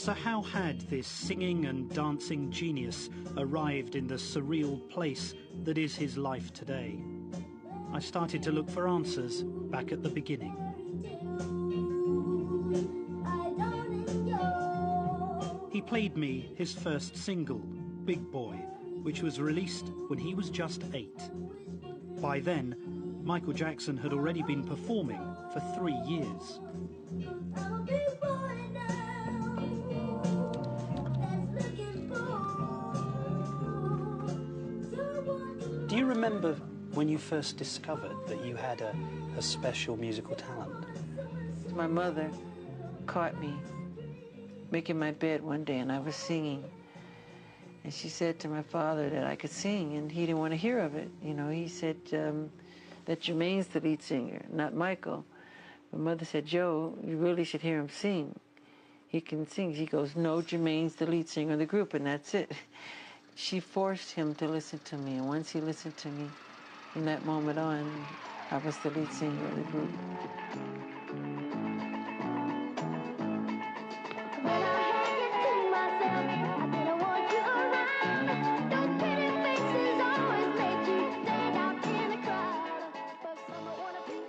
So how had this singing and dancing genius arrived in the surreal place that is his life today? I started to look for answers back at the beginning. He played me his first single, Big Boy, which was released when he was just 8. By then, Michael Jackson had already been performing for 3 years. Do you remember when you first discovered that you had a special musical talent? My mother caught me making my bed one day, and I was singing. And she said to my father that I could sing, and he didn't want to hear of it. You know, he said that Jermaine's the lead singer, not Michael. My mother said, Joe, you really should hear him sing. He can sing. She goes, no, Jermaine's the lead singer of the group, and that's it. She forced him to listen to me, and once he listened to me, from that moment on, I was the lead singer of the group.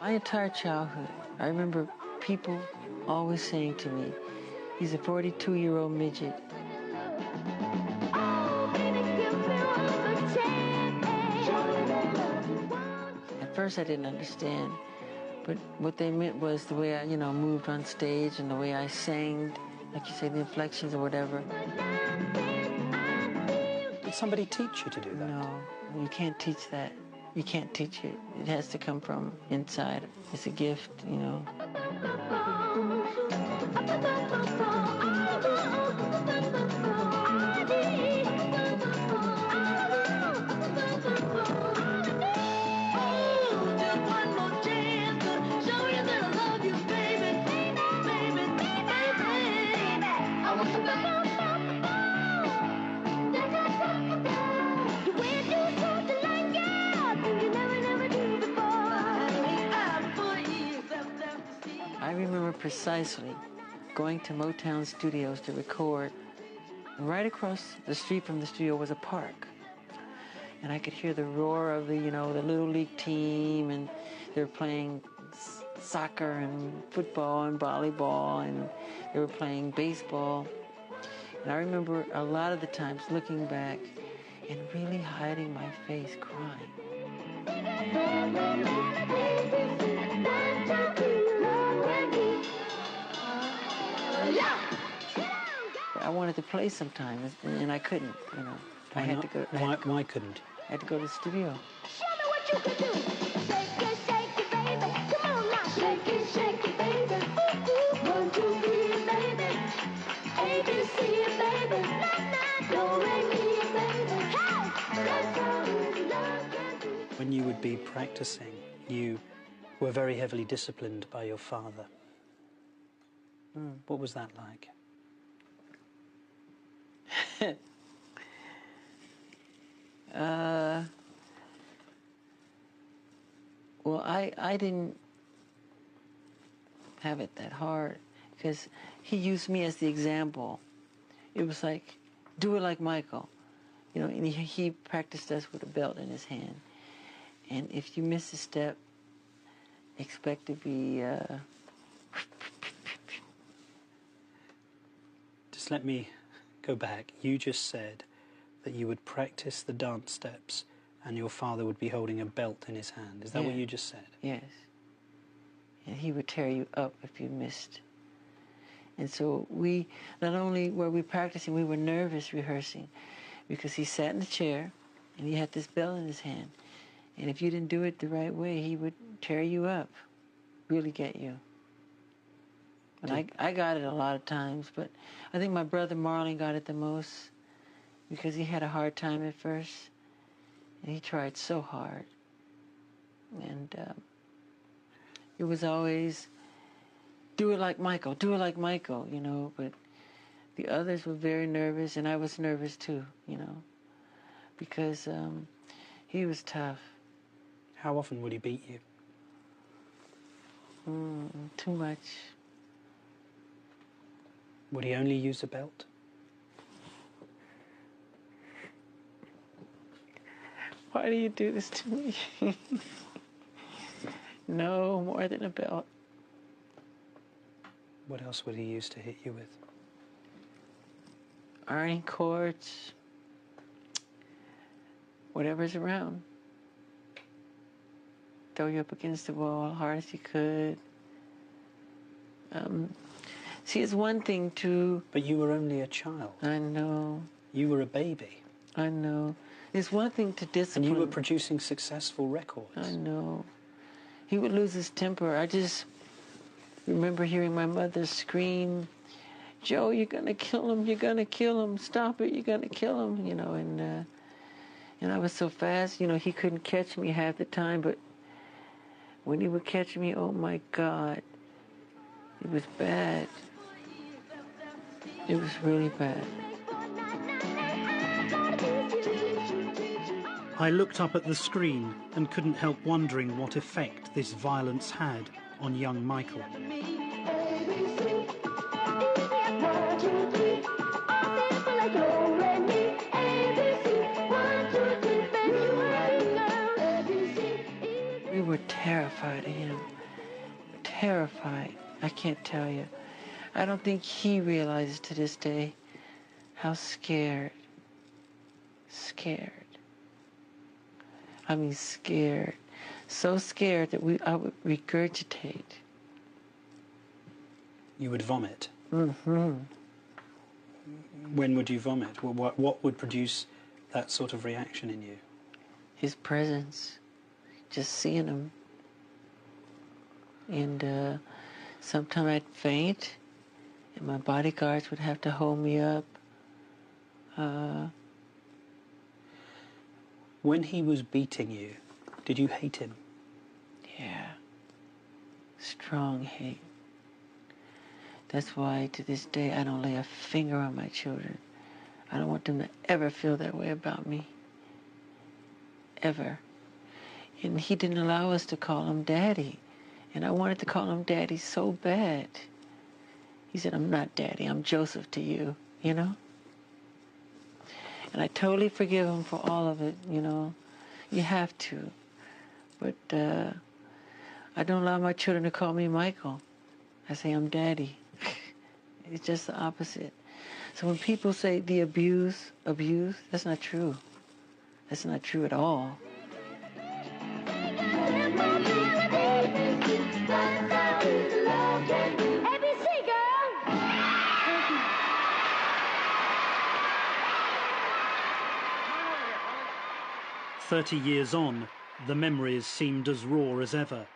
My entire childhood, I remember people always saying to me, he's a 42-year-old midget. At first I didn't understand, but what they meant was the way I, moved on stage and the way I sang, like you say, the inflections or whatever. Did somebody teach you to do that? No, you can't teach that. You can't teach it. It has to come from inside. It's a gift, you know. I remember precisely going to Motown Studios to record. Right across the street from the studio was a park. And I could hear the roar of the Little League team, and they were playing soccer and football and volleyball, and they were playing baseball. And I remember a lot of the times looking back and really hiding my face, crying. I wanted to play sometimes, and I couldn't, I had to go. Why couldn't? I had to go to the studio. Show me what you can do. Shake it, baby. Come on now. Shake it, baby. Ooh, 1, 2, 3, baby. A, B, C, baby. Do, re, mi, baby. Hey, that's how love can do. When you would be practicing, you were very heavily disciplined by your father. What was that like? Well, I didn't have it that hard because he used me as the example. It was like, do it like Michael, and he practiced us with a belt in his hand. And if you miss a step, expect to be... Just let me go back. You just said that you would practice the dance steps and your father would be holding a belt in his hand. Is that what you just said? Yes. And he would tear you up if you missed. And so we, not only were we practicing, we were nervous rehearsing because he sat in the chair and he had this belt in his hand. And if you didn't do it the right way, he would tear you up, really get you. And I got it a lot of times, but I think my brother Marlon got it the most because he had a hard time at first. And he tried so hard. And it was always, do it like Michael, but the others were very nervous, and I was nervous too, because he was tough. How often would he beat you? Too much. Would he only use a belt? Why do you do this to me? No, more than a belt. What else would he use to hit you with? Ironing cords, whatever's around. Throw you up against the wall hard as you could. See, it's one thing to... But you were only a child. I know. You were a baby. I know. It's one thing to discipline. And you were producing successful records. I know. He would lose his temper. I just remember hearing my mother scream, "Joe, you're going to kill him. You're going to kill him. Stop it. You're going to kill him." You know, and I was so fast, you know, he couldn't catch me half the time, but when he would catch me, oh my God, it was bad. It was really bad. I looked up at the screen and couldn't help wondering what effect this violence had on young Michael. We were terrified of him. Terrified. I can't tell you. I don't think he realizes to this day how scared. I mean, scared. So scared that I would regurgitate. You would vomit? Mm-hmm. When would you vomit? What would produce that sort of reaction in you? His presence. Just seeing him. And sometimes I'd faint, and my bodyguards would have to hold me up. When he was beating you, did you hate him? Yeah. Strong hate. That's why to this day I don't lay a finger on my children. I don't want them to ever feel that way about me. Ever. And he didn't allow us to call him Daddy. And I wanted to call him Daddy so bad. He said, "I'm not Daddy, I'm Joseph to you," you know? And I totally forgive him for all of it, you know. You have to. But I don't allow my children to call me Michael. I say I'm Daddy. It's just the opposite. So when people say the abuse, that's not true. That's not true at all. ABC, girl. 30 years on, the memories seemed as raw as ever.